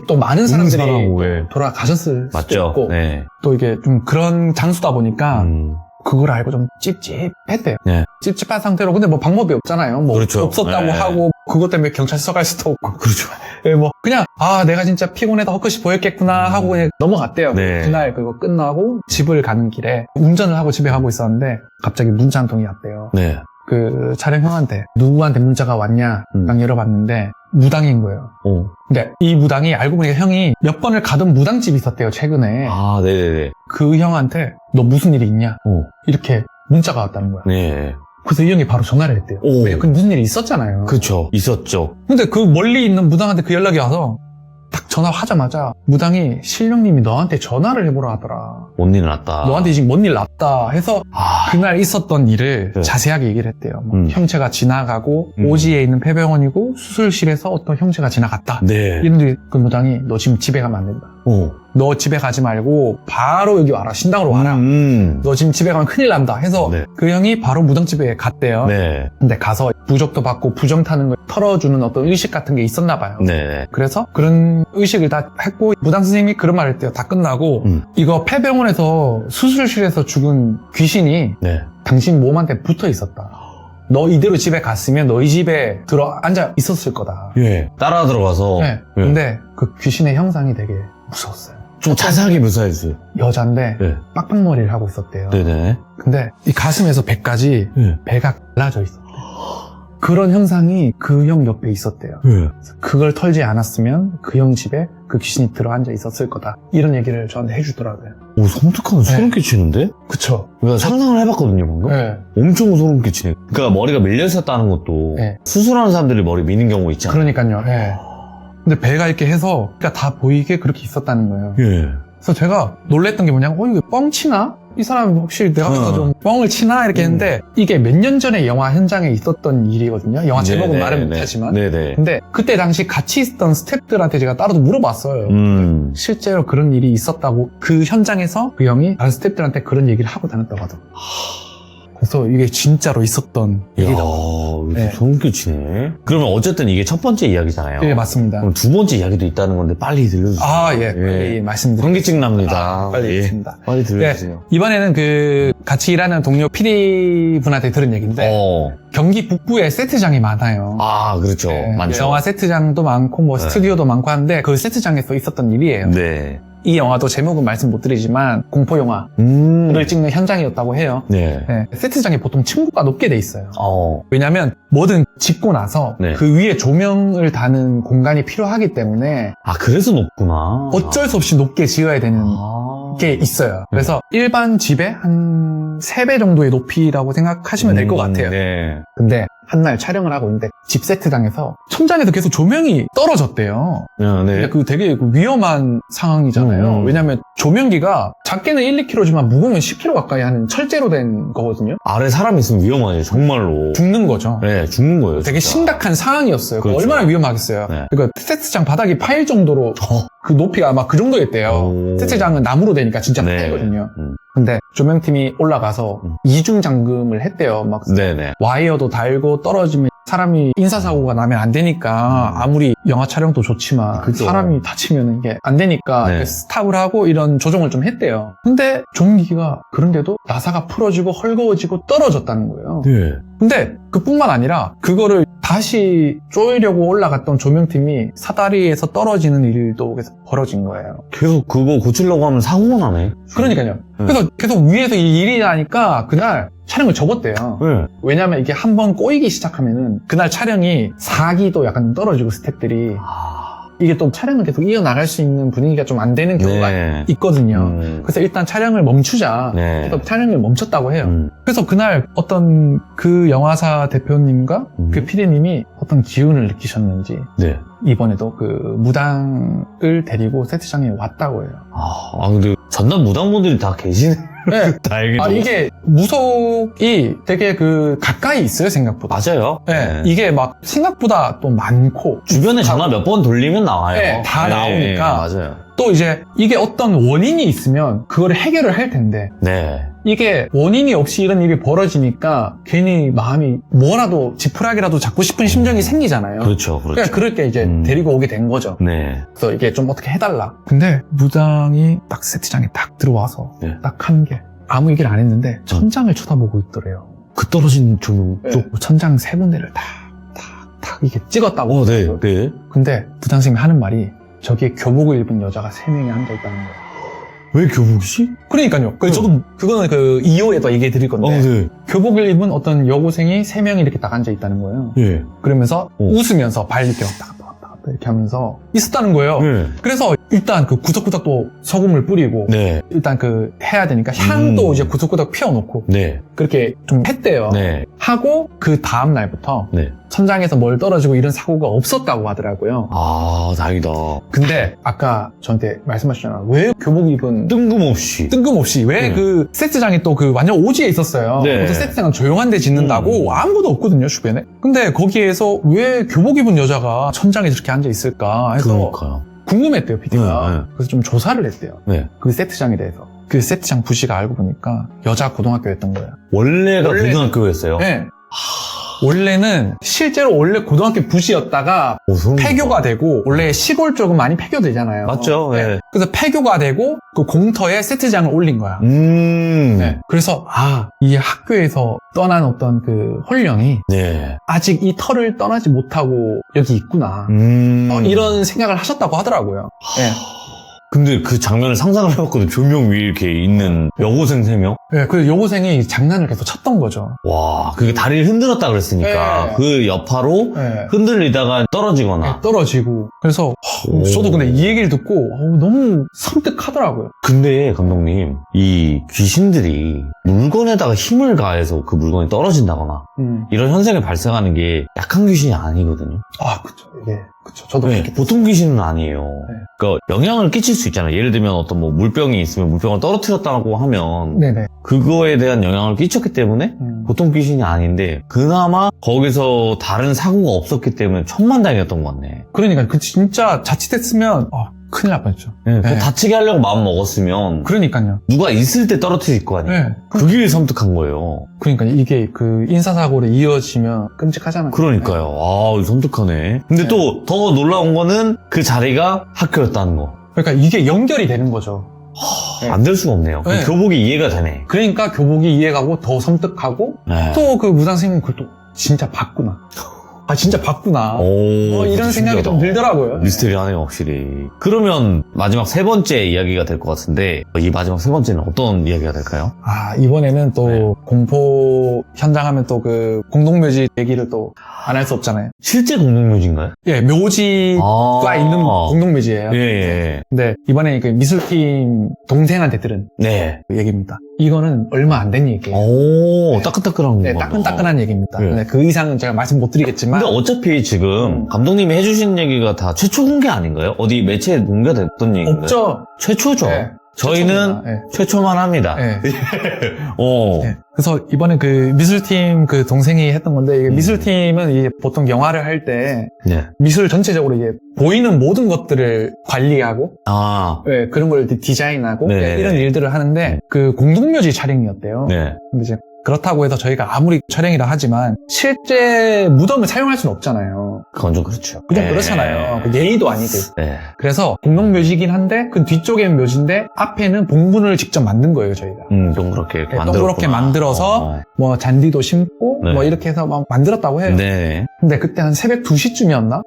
또 많은 사람들이 예. 돌아가셨을 수도 맞죠. 있고 네. 또 이게 좀 그런 장소다 보니까 그걸 알고 좀 찝찝했대요. 네. 찝찝한 상태로 근데 뭐 방법이 없잖아요. 뭐 그렇죠. 없었다고 네. 하고 그것 때문에 경찰서 갈 수도 없고 그렇죠. 네, 뭐 그냥 아 내가 진짜 피곤해서 헛것이 보였겠구나 하고 그냥 넘어갔대요. 네. 그날 그거 끝나고 집을 가는 길에 운전을 하고 집에 가고 있었는데 갑자기 문자 한 통이 왔대요. 네. 그 촬영 형한테 누구한테 문자가 왔냐 딱 열어봤는데 무당인 거예요. 근데 이 무당이 알고 보니까 형이 몇 번을 가던 무당집이 있었대요 최근에. 아, 네네네. 그 형한테 너 무슨 일이 있냐 이렇게 문자가 왔다는 거야. 네. 그래서 이 형이 바로 전화를 했대요. 오. 왜? 그 무슨 일이 있었잖아요. 그쵸. 있었죠. 근데 그 멀리 있는 무당한테 그 연락이 와서 딱 전화하자마자 무당이 신령님이 너한테 전화를 해보라 하더라. 뭔 일 났다. 너한테 지금 뭔 일 났다 해서 아. 그날 있었던 일을 네. 자세하게 얘기를 했대요. 뭐 형체가 지나가고 오지에 있는 폐병원이고 수술실에서 어떤 형체가 지나갔다. 네. 이런데 그 무당이 너 지금 집에 가면 안 된다. 너 집에 가지 말고 바로 여기 와라. 신당으로 와라. 너 지금 집에 가면 큰일 난다 해서 네. 그 형이 바로 무당집에 갔대요. 네. 근데 가서 부적도 받고 부정 타는 걸 털어주는 어떤 의식 같은 게 있었나 봐요. 네. 그래서 그런 의식을 다 했고 무당 선생님이 그런 말을 했대요. 다 끝나고 이거 폐병원에서 수술실에서 죽은 귀신이 네. 당신 몸한테 붙어 있었다. 너 이대로 집에 갔으면 너희 집에 들어 앉아 있었을 거다. 예. 따라 들어가서. 네. 예. 근데 그 귀신의 형상이 되게 무서웠어요. 좀 자세하게 묘사해주세요. 여잔데 네. 빡빡머리를 하고 있었대요. 네네. 근데 이 가슴에서 배까지 예. 배가 갈라져 있었대요. 그런 형상이 그 형 옆에 있었대요. 예. 그걸 털지 않았으면 그 형 집에 그 귀신이 들어앉아 있었을 거다. 이런 얘기를 저한테 해주더라고요. 오, 섬뜩한 소름 끼치는데? 그쵸. 내가 상상을 해봤거든요, 방금. 네. 엄청 소름 끼치네. 그러니까 머리가 밀려 있었다는 것도 네. 수술하는 사람들이 머리 미는 경우 있잖아요. 그러니까요. 예. 근데 배가 이렇게 해서 그러니까 다 보이게 그렇게 있었다는 거예요. 예. 그래서 제가 놀랬던 게 뭐냐면 이거 뻥치나? 이 사람 혹시 내가 가서 좀 뻥을 치나? 이렇게 했는데 이게 몇 년 전에 영화 현장에 있었던 일이거든요. 영화 제목은 네네, 말은 네. 못하지만. 네네. 근데 그때 당시 같이 있던 스태프들한테 제가 따로 물어봤어요. 실제로 그런 일이 있었다고 그 현장에서 그 형이 다른 스태프들한테 그런 얘기를 하고 다녔다고 하더라고요. 그래서 이게 진짜로 있었던 이야, 일이다. 이거 네. 소름 끼치네. 그러면 어쨌든 이게 첫 번째 이야기잖아요. 네, 맞습니다. 그럼 두 번째 이야기도 있다는 건데 빨리 들려주세요. 아, 예. 빨리 말씀드리겠습니다. 현기증 납니다. 빨리 예. 있습니다. 빨리 들려주세요. 이번에는 그 같이 일하는 동료 PD 분한테 들은 얘기인데 경기 북부에 세트장이 많아요. 아, 그렇죠. 네, 많죠. 영화 세트장도 많고 뭐 네. 스튜디오도 많고 하는데 그 세트장에서 있었던 일이에요. 네. 이 영화도 제목은 말씀 못 드리지만 공포 영화를 찍는 현장이었다고 해요. 네. 네, 세트장이 보통 층고가 높게 돼 있어요. 어. 왜냐면 뭐든 짓고 나서 네. 그 위에 조명을 다는 공간이 필요하기 때문에 아, 그래서 높구나. 어쩔 수 없이 높게 지어야 되는 아. 게 있어요. 그래서 일반 집의 한 3배 정도의 높이라고 생각하시면 될 것 같아요. 네. 근데 한날 촬영을 하고 있는데 집 세트장에서 천장에서 계속 조명이 떨어졌대요. 네. 근데 그 되게 위험한 상황이잖아요. 왜냐면 조명기가 작게는 1~2kg지만 무거우면 10kg 가까이 하는 철제로 된 거거든요. 아래 사람이 있으면 위험하죠, 정말로. 죽는 거죠. 네, 죽는 거예요. 되게 진짜. 심각한 상황이었어요. 그렇죠. 얼마나 위험하겠어요. 네. 그러니까 세트장 바닥이 파일 정도로 그 높이가 아마 그 정도였대요. 오. 세트장은 나무로 되니까 진짜 네. 파이거든요. 근데 조명팀이 올라가서 이중 잠금을 했대요. 막 네네. 와이어도 달고 떨어지면 사람이 인사사고가 나면 안 되니까 아무리 영화 촬영도 좋지만 그죠. 사람이 다치면 이게 안 되니까 네. 스탑을 하고 이런 조정을 좀 했대요. 근데 조명기가 그런데도 나사가 풀어지고 헐거워지고 떨어졌다는 거예요. 네. 근데 그뿐만 아니라 그거를 다시 조이려고 올라갔던 조명팀이 사다리에서 떨어지는 일도 계속 벌어진 거예요. 계속 그거 고치려고 하면 사고가 나네. 그러니까요. 그래서 계속 위에서 이 일이 나니까 그날 촬영을 접었대요. 네. 왜냐면 이게 한번 꼬이기 시작하면은 그날 촬영이 사기도 약간 떨어지고 스태프들이 이게 또 촬영을 계속 이어나갈 수 있는 분위기가 좀 안 되는 경우가 네. 있거든요. 그래서 일단 촬영을 멈추자. 네. 그래서 촬영을 멈췄다고 해요. 그래서 그날 어떤 그 영화사 대표님과 그 PD님이 어떤 기운을 느끼셨는지 네. 이번에도 그 무당을 데리고 세트장에 왔다고 해요. 근데 전남 무당분들이 다 계시네. 네. 다행히도. 이게 무속이 되게 그 가까이 있어요, 생각보다. 맞아요. 네. 이게 막 생각보다 또 많고. 주변에 전화 몇 번 돌리면 나와요. 네, 다 나오니까. 맞아요. 또 이제 이게 어떤 원인이 있으면 그걸 해결을 할 텐데. 네. 이게 원인이 없이 이런 일이 벌어지니까 괜히 마음이 뭐라도 지푸라기라도 잡고 싶은 심정이 생기잖아요. 그렇죠, 그렇죠. 그러니까 그럴 때 이제 데리고 오게 된 거죠. 네. 그래서 이게 좀 어떻게 해달라. 근데 무당이 딱 세트장에 딱 들어와서 네. 딱 한 게 아무 얘기를 안 했는데 천장을 쳐다보고 있더래요. 그 떨어진 조명 쪽. 천장 3군데를 탁 이게 찍었다고. 네, 네. 근데 부당 선생님이 하는 말이 저기에 교복을 입은 여자가 3명이 앉아있다는 거예요. 왜 교복이지? 그러니까요. 저도 그거는 그 2호에도 얘기해 드릴 건데 네. 교복을 입은 어떤 여고생이 3명이 이렇게 딱 앉아있다는 거예요. 예. 그러면서 웃으면서 발 이렇게 왔다 갔다 이렇게 하면서 있었다는 거예요. 네. 그래서 일단 그 구석구석 또 소금을 뿌리고 네. 일단 그 해야 되니까 향도 이제 구석구석 피워놓고 네. 그렇게 좀 했대요. 네. 하고 그 다음 날부터 네. 천장에서 뭘 떨어지고 이런 사고가 없었다고 하더라고요. 다행이다. 근데 아까 저한테 말씀하셨잖아요. 왜 교복 입은 뜬금없이 왜 그 세트장이 또 그 완전 오지에 있었어요. 네. 그래서 세트장은 조용한 데 짓는다고 아무것도 없거든요, 주변에. 근데 거기에서 왜 교복 입은 여자가 천장에 저렇게 앉아 있을까 해서 그러니까요. 궁금했대요, PD가. 네, 네. 그래서 좀 조사를 했대요. 네. 그 세트장에 대해서. 그 세트장 부시가 알고 보니까 여자 고등학교였던 거예요. 원래가 고등학교였어요? 네. 원래는 실제로 원래 고등학교 부시였다가 폐교가 되고 원래 시골 쪽은 많이 폐교되잖아요. 맞죠. 네. 그래서 폐교가 되고 그 공터에 세트장을 올린 거야. 네. 그래서 이 학교에서 떠난 어떤 그 홀령이 네. 아직 이 터를 떠나지 못하고 여기 있구나. 이런 생각을 하셨다고 하더라고요. 네. 근데 그 장면을 상상을 해봤거든. 조명 위에 이렇게 있는 여고생 3명? 네, 그 여고생이 장난을 계속 쳤던 거죠. 와, 그게 다리를 흔들었다 그랬으니까 네. 그 여파로 네. 흔들리다가 떨어지거나. 떨어지고. 그래서 저도 근데 이 얘기를 듣고 너무 섬뜩하더라고요. 근데 감독님, 이 귀신들이 물건에다가 힘을 가해서 그 물건이 떨어진다거나 이런 현상이 발생하는 게 약한 귀신이 아니거든요. 그쵸. 이게 그쵸. 저도 네, 그렇게 보통 귀신은 아니에요. 네. 그러니까 영향을 끼칠 수 있잖아요. 예를 들면 어떤 뭐 물병이 있으면 물병을 떨어뜨렸다고 하면 네네. 그거에 대한 영향을 끼쳤기 때문에 보통 귀신이 아닌데 그나마 거기서 다른 사고가 없었기 때문에 천만다행이었던 것 같네. 그러니까 그 진짜 자칫했으면 큰일 날 뻔했죠. 네, 네. 다치게 하려고 마음 먹었으면 그러니까요. 누가 있을 때 떨어뜨릴 거 아니에요. 네. 그게 섬뜩한 거예요. 그러니까 이게 그 인사사고로 이어지면 끔찍하잖아요. 그러니까요. 섬뜩하네. 근데 또 더 놀라운 거는 그 자리가 학교였다는 거. 그러니까 이게 연결이 되는 거죠. 네. 안 될 수가 없네요. 네. 교복이 이해가 되네. 그러니까 교복이 이해가고 더 섬뜩하고 네. 또 그 무당 선생님은 그걸 또 진짜 봤구나. 아 진짜 봤구나. 오, 이런 생각이 좀 들더라고요. 미스테리하네요, 확실히. 그러면 마지막 세 번째 이야기가 될 것 같은데 이 마지막 세 번째는 어떤 이야기가 될까요? 아 이번에는 또 네. 공포 현장 하면 또 그 공동묘지 얘기를 또 안 할 수 없잖아요. 실제 공동묘지인가요? 예, 묘지가 있는 공동묘지예요. 예, 예. 근데 이번에 그 미술팀 동생한테 들은 네. 그 얘기입니다. 이거는 얼마 안 된 얘기예요. 오, 네. 따끈따끈한 거. 네, 따끈따끈한 얘기입니다. 네. 근데 그 이상은 제가 말씀 못 드리겠지만. 근데 어차피 지금 감독님이 해주신 얘기가 다 최초 공개 아닌가요? 어디 매체에 공개됐던 얘기인가요? 없죠. 최초죠. 네. 저희는 네. 최초만 합니다. 네. 오. 네. 그래서 이번에 그 미술팀 그 동생이 했던 건데, 이게 미술팀은 이게 보통 영화를 할 때 네. 미술 전체적으로 이게 보이는 모든 것들을 관리하고, 아. 네, 그런 걸 디자인하고, 네. 이런 일들을 하는데, 그 공동묘지 촬영이었대요. 네. 근데 이제 그렇다고 해서 저희가 아무리 촬영이라 하지만 실제 무덤을 사용할 수는 없잖아요. 그건 좀 그렇죠. 그냥 네. 그렇잖아요. 그 예의도 아니고. 네. 그래서 공동묘지긴 한데 그 뒤쪽에는 묘지인데 앞에는 봉분을 직접 만든 거예요, 저희가. 동그랗게 네, 만들었구나. 동그랗게 만들어서 뭐 잔디도 심고 네. 뭐 이렇게 해서 막 만들었다고 해요. 네. 근데 그때 한 새벽 2시쯤이었나?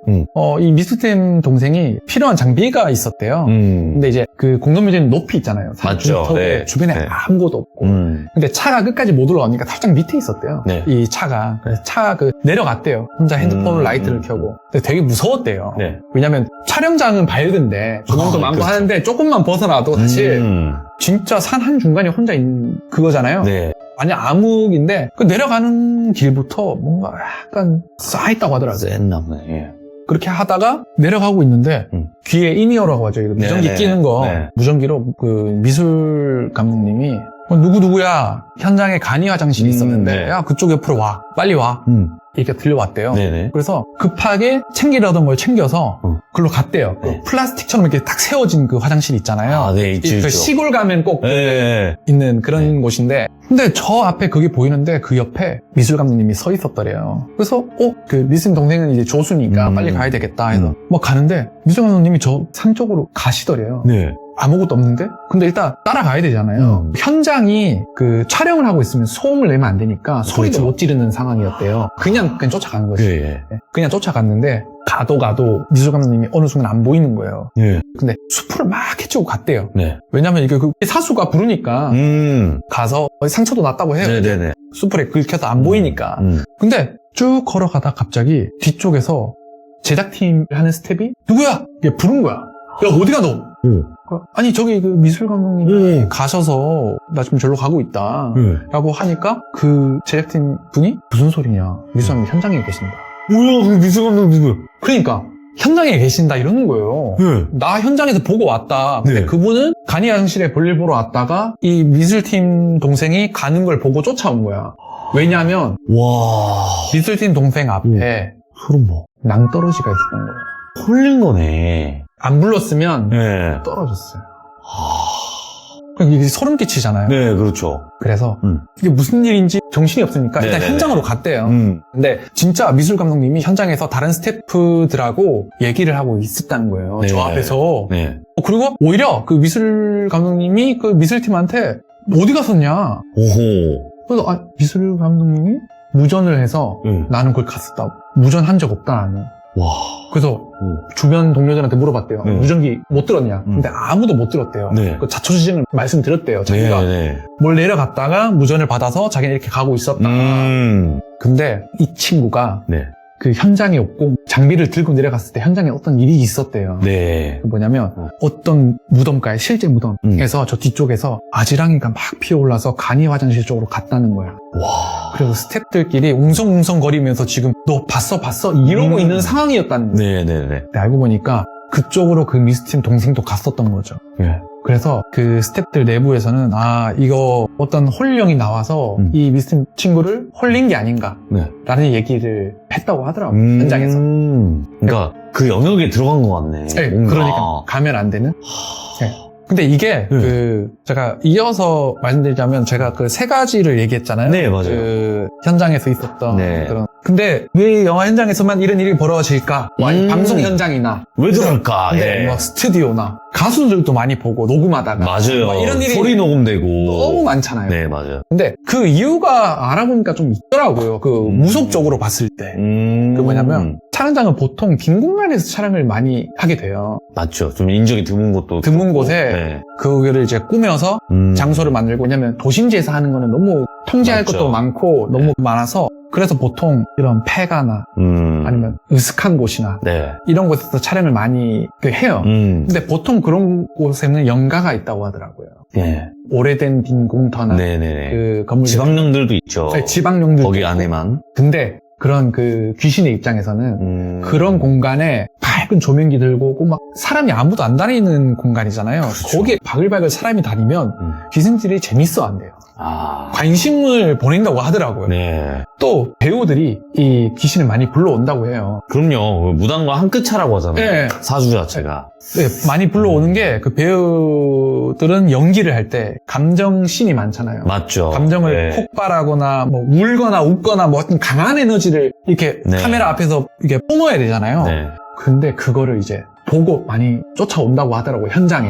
이 미술팀 동생이 필요한 장비가 있었대요. 근데 이제 그 공동묘지는 높이 있잖아요. 맞죠. 네. 주변에 네. 아무것도 없고. 근데 차가 끝까지 못 올라오니까 살짝 밑에 있었대요. 네. 이 차가. 그래서 차가 내려갔대요. 혼자 핸드폰 라이트를 켜고. 근데 되게 무서웠대요. 네. 왜냐면 촬영장은 밝은데 조명도 많고 그렇죠. 하는데 조금만 벗어나도 사실 진짜 산 한중간에 혼자 있는 그거잖아요. 네. 완전 암흑인데 그 내려가는 길부터 뭔가 약간 쌓여있다고 하더라고요. 쎄나 보네. 예. 그렇게 하다가 내려가고 있는데 귀에 인이어라고 하죠. 이거 무전기 네, 끼는 거. 네. 무전기로 그 미술 감독님이 누구야 현장에 간이 화장실이 있었는데 네. 야 그쪽 옆으로 와 빨리 와 이렇게 들려왔대요. 네네. 그래서 급하게 챙기려던 걸 챙겨서 글로 갔대요. 네. 그 플라스틱처럼 이렇게 딱 세워진 그 화장실 있잖아요. 아, 네, 있죠, 그 있죠. 시골 가면 꼭 네. 있는 그런 곳인데 근데 저 앞에 그게 보이는데 그 옆에 미술 감독님이 서 있었더래요. 그래서 그 미술 동생은 이제 조수니까 빨리 가야 되겠다 해서 막 가는데 미술 감독님이 저 산 쪽으로 가시더래요. 네. 아무것도 없는데? 근데 일단 따라가야 되잖아요. 현장이 그 촬영을 하고 있으면 소음을 내면 안 되니까 소리도 그렇죠. 못 지르는 상황이었대요. 그냥 쫓아가는 거죠. 예. 그냥 쫓아갔는데 가도 미술 감독님이 어느 순간 안 보이는 거예요. 예. 근데 숲을 막 헤치고 갔대요. 네. 왜냐면 이게 그 사수가 부르니까 가서 상처도 났다고 해요. 네네네. 숲에 긁혀서 안 보이니까. 근데 쭉 걸어가다 갑자기 뒤쪽에서 제작팀 하는 스텝이 누구야? 이게 부른 거야. 야 어디가 너? 아니 저기 그 미술 감독님이 가셔서 나 지금 절로 가고 있다 라고 하니까 그 제작팀 분이 무슨 소리냐 미술 감독님 현장에 계신다. 뭐야 그 미술 감독 누구야? 그러니까 현장에 계신다 이러는 거예요. 나 현장에서 보고 왔다. 근데 네. 그분은 간이 화장실에 볼일 보러 왔다가 이 미술팀 동생이 가는 걸 보고 쫓아온 거야. 왜냐하면 와. 미술팀 동생 앞에 소름 뭐. 낭떠러지가 있었던 거예요. 홀린 거네. 안 불렀으면 네. 떨어졌어요. 이게 소름 끼치잖아요. 네, 그렇죠. 그래서 이게 무슨 일인지 정신이 없으니까 일단 네네네. 현장으로 갔대요. 근데 진짜 미술 감독님이 현장에서 다른 스태프들하고 얘기를 하고 있었다는 거예요. 네. 저 앞에서. 네. 그리고 오히려 그 미술 감독님이 그 미술팀한테 어디 갔었냐. 오호. 그래서 미술 감독님이 무전을 해서 나는 그걸 갔었다고. 무전한 적 없다 나는. 와. 그래서 주변 동료들한테 물어봤대요. 무전기 못 들었냐? 근데 아무도 못 들었대요. 네. 그 자초지종을 말씀드렸대요. 자기가 네. 뭘 내려갔다가 무전을 받아서 자기는 이렇게 가고 있었다. 근데 이 친구가 네. 그 현장에 없고 장비를 들고 내려갔을 때 현장에 어떤 일이 있었대요. 네. 그 뭐냐면 어떤 무덤가에 실제 무덤에서 저 뒤쪽에서 아지랑이가 막 피어올라서 간이 화장실 쪽으로 갔다는 거야. 와. 그래서 스태프들끼리 웅성웅성거리면서 지금 너 봤어 이러고 있는 상황이었다는 거예요. 네네네. 근데 알고 보니까 그쪽으로 그 미스팀 동생도 갔었던 거죠. 네. 그래서 그 스태프들 내부에서는 이거 어떤 홀령이 나와서 이 미스팀 친구를 홀린 게 아닌가 라는 얘기를 했다고 하더라고요. 현장에서. 그러니까 그 영역에 들어간 것 같네. 네, 뭔가. 그러니까 가면 안 되는. 네. 근데 이게 제가 이어서 말씀드리자면 제가 그 세 가지를 얘기했잖아요. 네, 맞아요. 그 현장에서 있었던 네. 그런 근데 왜 영화 현장에서만 이런 일이 벌어질까? 아니, 방송 현장이나 왜 그럴까? 네, 예. 뭐 스튜디오나 가수들도 많이 보고 녹음하다가 맞아요. 막 이런 일이 소리 녹음되고 너무 많잖아요. 네, 맞아요. 근데 그 이유가 알아보니까 좀 있더라고요. 그 무속적으로 봤을 때. 그 뭐냐면 촬영장은 보통 빈 공간에서 촬영을 많이 하게 돼요. 맞죠. 좀 인적이 드문 곳도 드문 그렇고. 곳에 네. 그거를 이제 꾸며서 장소를 만들고, 왜냐면 도심지에서 하는 거는 너무 통제할 맞죠. 것도 많고 너무 많아서, 그래서 보통 이런 폐가나 아니면 으슥한 곳이나 네. 이런 곳에서 촬영을 많이 해요. 근데 보통 그런 곳에는 연가가 있다고 하더라고요. 예. 오래된 빈 공터나 네네네. 그 건물 지방령들도 있죠. 지방령들 거기 안에만. 근데 그런 그 귀신의 입장에서는 그런 공간에 밝은 조명기 들고 오고 막 사람이 아무도 안 다니는 공간이잖아요. 그렇죠. 거기에 바글바글 사람이 다니면 귀신들이 재밌어 한대요. 아. 관심을 보낸다고 하더라고요. 네. 또 배우들이 이 귀신을 많이 불러온다고 해요. 그럼요. 무당과 한 끗 차라고 하잖아요. 네. 사주 자체가. 네, 많이 불러오는 게 그 배우들은 연기를 할 때 감정씬이 많잖아요. 맞죠. 감정을 네. 폭발하거나 뭐 울거나 웃거나 뭐 어떤 강한 에너지를 이렇게 네. 카메라 앞에서 이렇게 뿜어야 되잖아요. 네. 근데 그거를 이제 보고 많이 쫓아온다고 하더라고요, 현장에.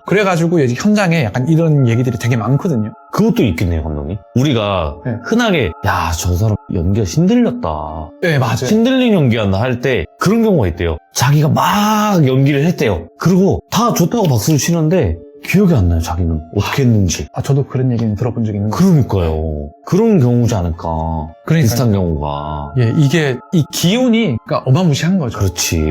그래가지고 이제 현장에 약간 이런 얘기들이 되게 많거든요. 그것도 있겠네요, 감독님. 우리가 네. 흔하게 야, 저 사람 연기가 신들렸다. 네, 맞아요. 신들린 연기한다 할 때 그런 경우가 있대요. 자기가 막 연기를 했대요. 그리고 다 좋다고 박수를 치는데 기억이 안 나요, 자기는. 어떻게 했는지. 저도 그런 얘기는 들어본 적이 있는 것 같아요. 그러니까요. 그런 경우지 않을까. 그러니까요. 비슷한 경우가. 예, 이게 이 기운이 그러니까 어마무시한 거죠. 그렇지.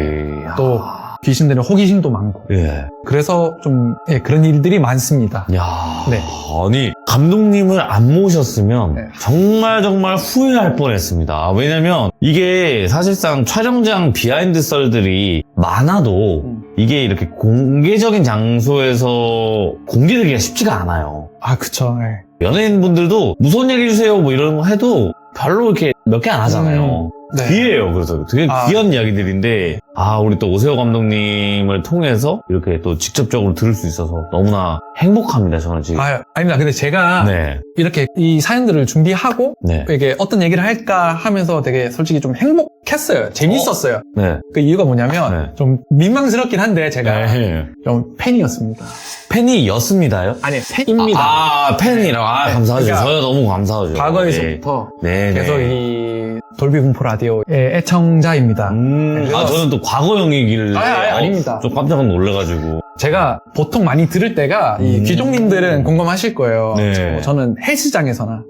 또 귀신들은 호기심도 많고. 예. 그래서 좀 그런 일들이 많습니다. 야, 네. 아니 감독님을 안 모셨으면 네. 정말 후회할 뻔했습니다. 왜냐면 이게 사실상 촬영장 비하인드 썰들이 많아도 이게 이렇게 공개적인 장소에서 공개되기가 쉽지가 않아요. 아, 그쵸. 예. 연예인분들도 무서운 얘기 해주세요 뭐 이런 거 해도 별로 이렇게 몇 개 안 하잖아요. 네. 귀해요. 그래서 되게 아. 귀한 이야기들인데 우리 또 오세호 감독님을 통해서 이렇게 또 직접적으로 들을 수 있어서 너무나 행복합니다. 저는 지금. 아닙니다. 근데 제가 네. 이렇게 이 사연들을 준비하고 네. 이게 어떤 얘기를 할까 하면서 되게 솔직히 좀 행복했어요. 재밌었어요. 네. 그 이유가 뭐냐면 네. 좀 민망스럽긴 한데 제가 네. 좀 팬이었습니다. 팬이었습니다요? 아니, 팬입니다. 팬이라고. 감사하죠. 그러니까 저야 너무 감사하죠. 과거에서부터 네. 계속 이 돌비 공포 라디오의 애청자입니다. 그래서 저는 또 과거형이길래 아닙니다. 좀 깜짝 놀래가지고. 제가 보통 많이 들을 때가 이 귀족님들은 공감하실 거예요. 네. 저는 헬스장에서나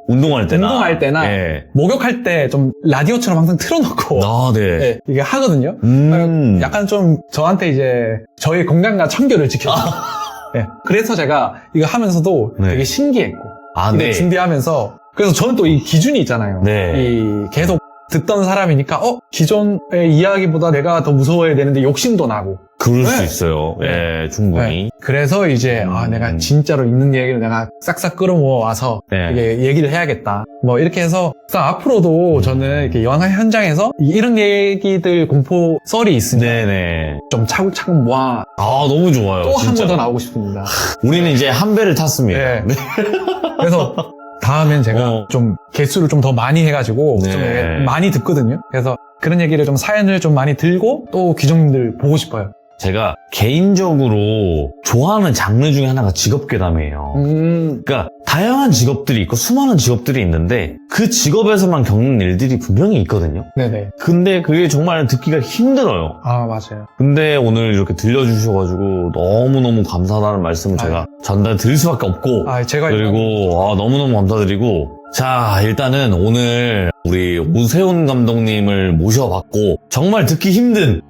운동할 때나. 예. 목욕할 때 좀 라디오처럼 항상 틀어놓고 네. 네, 이게 하거든요. 약간 좀 저한테 이제 저의 건강과 청결을 지켜주고 네, 그래서 제가 이거 하면서도 네. 되게 신기했고 이거 네. 준비하면서 그래서 저는 또 이 기준이 있잖아요. 네. 이 계속 듣던 사람이니까 기존의 이야기보다 내가 더 무서워야 되는데 욕심도 나고 그럴 네. 수 있어요. 예, 충분히. 네. 그래서 이제 내가 진짜로 있는 얘기를 내가 싹싹 끌어모아 와서 네. 이게 얘기를 해야겠다. 뭐 이렇게 해서 앞으로도 저는 이렇게 영화 현장에서 이런 얘기들 공포 썰이 있으면 네네. 좀 차곡차곡 모아 너무 좋아요. 또 한 번 진짜. 더 나오고 싶습니다. 우리는 이제 한 배를 탔습니다. 네. 그래서 다음엔 제가 좀 개수를 좀 더 많이 해가지고 네. 좀 많이 듣거든요. 그래서 그런 얘기를 좀 사연을 좀 많이 들고 또 귀족님들 보고 싶어요. 제가 개인적으로 좋아하는 장르 중에 하나가 직업괴담이에요. 그러니까 다양한 직업들이 있고 수많은 직업들이 있는데 그 직업에서만 겪는 일들이 분명히 있거든요. 네네. 근데 그게 정말 듣기가 힘들어요. 맞아요. 근데 오늘 이렇게 들려주셔가지고 너무너무 감사하다는 말씀을 제가 전달 드릴 수밖에 없고 제가 그리고 너무너무 감사드리고 자, 일단은 오늘 우리 오세훈 감독님을 모셔봤고 정말 듣기 힘든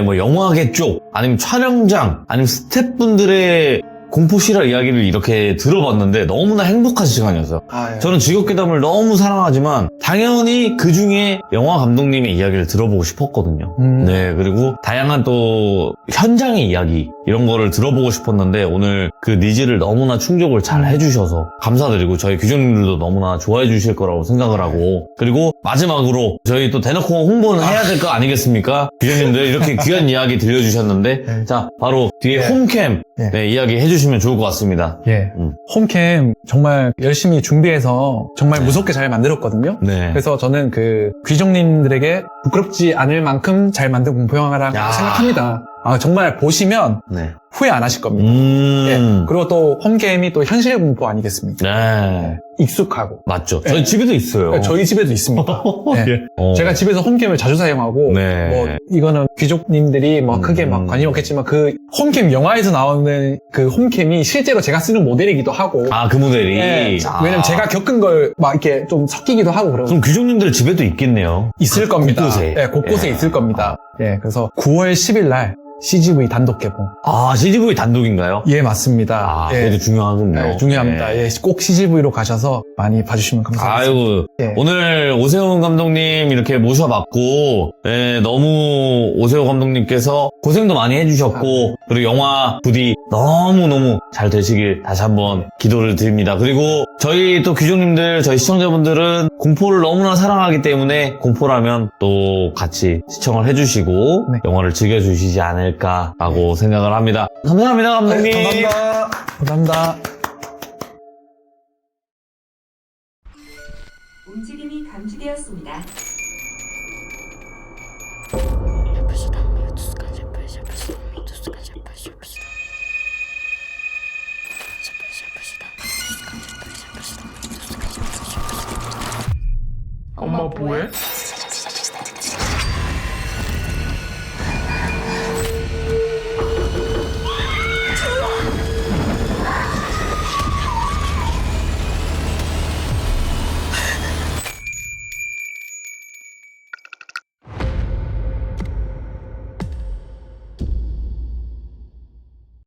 뭐 영화계 쪽 아니면 촬영장 아니면 스태프분들의 공포 실화 이야기를 이렇게 들어봤는데 너무나 행복한 시간이었어요. 예. 저는 직업괴담을 너무 사랑하지만 당연히 그 중에 영화 감독님의 이야기를 들어보고 싶었거든요. 네, 그리고 다양한 또 현장의 이야기 이런 거를 들어보고 싶었는데 오늘 그 니즈를 너무나 충족을 잘 해주셔서 감사드리고 저희 귀족님들도 너무나 좋아해 주실 거라고 생각을 하고 그리고 마지막으로 저희 또 대놓고 홍보는 해야 될 거 아니겠습니까? 기자님들 이렇게 귀한 이야기 들려주셨는데 네. 자 바로 뒤에 네. 홈캠 네. 네, 이야기 해주시면 좋을 것 같습니다. 예. 홈캠 정말 열심히 준비해서 정말 네. 무섭게 잘 만들었거든요. 네. 그래서 저는 그 귀족님들에게 부끄럽지 않을 만큼 잘 만든 공포영화라고 야. 생각합니다. 정말 보시면 네. 후회 안 하실 겁니다. 예. 그리고 또 홈캠이 또 현실 공포 아니겠습니까? 네. 익숙하고. 맞죠. 네. 저희 집에도 있어요. 저희 집에도 있습니다. 네. 예. 제가 집에서 홈캠을 자주 사용하고 네. 뭐 이거는 귀족님들이 뭐 크게 막 관심 없겠지만 그 홈캠 영화에서 나오는 그 홈캠이 실제로 제가 쓰는 모델이기도 하고 아, 그 모델이. 네. 아. 왜냐면 제가 겪은 걸 막 이렇게 좀 섞이기도 하고 그러고 그럼 귀족님들 집에도 있겠네요. 있을 겁니다. 곳곳에. 네, 곳곳에 예. 있을 겁니다. 예, 그래서 9월 10일 날 CGV 단독 개봉. 아, CGV 단독인가요? 예, 맞습니다. 아, 예. 그래도 중요하군요. 네, 중요합니다. 예. 예, 꼭 CGV로 가셔서 많이 봐주시면 감사하겠습니다. 아이고, 예. 오늘 오세훈 감독님 이렇게 모셔봤고, 예, 너무 오세훈 감독님께서 고생도 많이 해주셨고, 그리고 영화 부디 너무너무 잘 되시길 다시 한번 기도를 드립니다. 그리고 저희 또 귀족님들, 저희 시청자분들은 공포를 너무나 사랑하기 때문에 공포라면 또 같이 시청을 해주시고, 네. 영화를 즐겨주시지 않을까라고 생각을 합니다. 감사합니다, 감독님. 네, 감사합니다. 감사합니다. 움직임이 감지되었습니다.